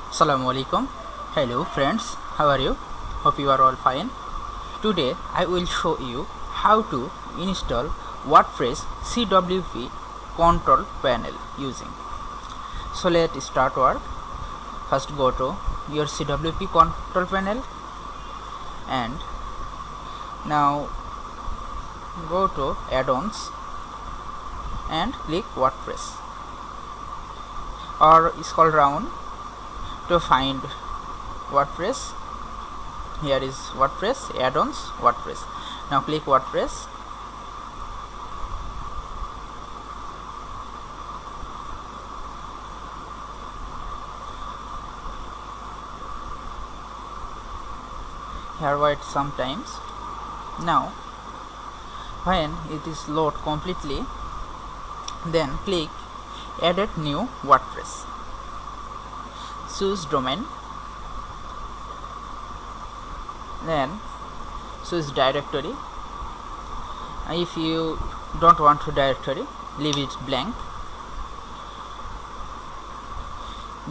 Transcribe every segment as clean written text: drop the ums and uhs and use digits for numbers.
Assalamu alaikum. Hello friends, how are you? Hope you are all fine. Today I will show you how to install WordPress CWP control panel using. So let's start work. First go to your CWP control panel and now go to add-ons and click WordPress or scroll down to find WordPress. Here is WordPress, add-ons, WordPress. Now click WordPress. Here wait sometimes. Now when it is load completely, then click edit new WordPress. Choose domain, then choose directory. If you don't want to directory, leave it blank.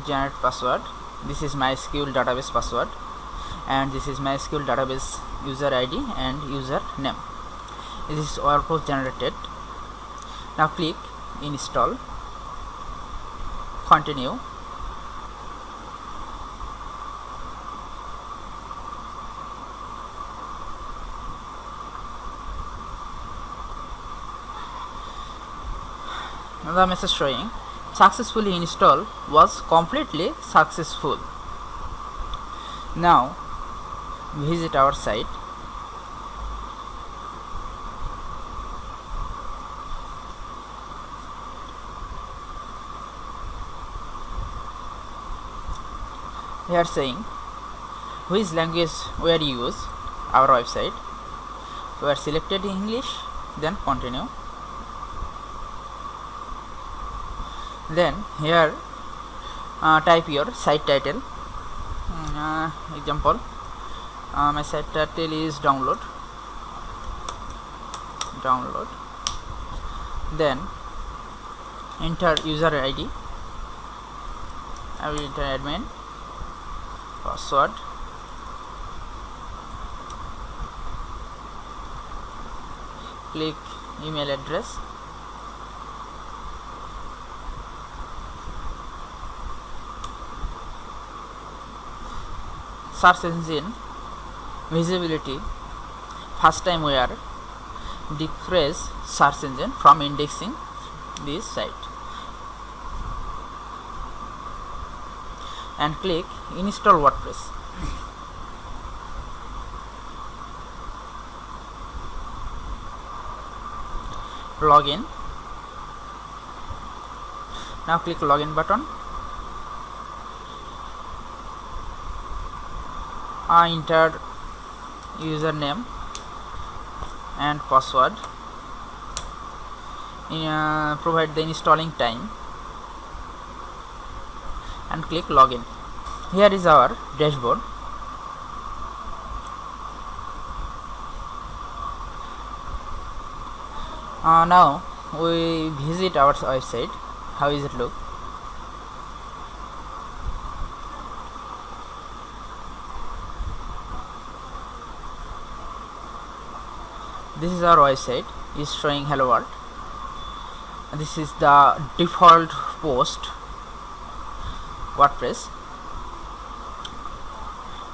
Generate password. This is MySQL database password and this is MySQL database user ID and user name. This is WordPress generated. Now click install, continue. The message showing successfully install was completely successful. Now visit our site. Here saying which language we are use our website. We are selected English, then continue. Then here type your site title. Example, my site title is download. Then enter user ID. I will enter admin, password, click email address, search engine visibility. First time we are decrease search engine from indexing this site and click install WordPress. Login. Now click login button. Enter username and password. Provide the installing time and click login. Here is our dashboard. Now we visit our website. How is it look? This is our website, is showing hello world. This is the default post WordPress.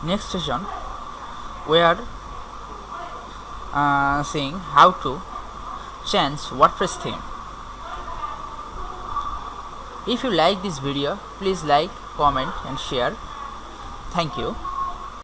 Next session we are seeing how to change WordPress theme. If you like this video, please like, comment and share. Thank you.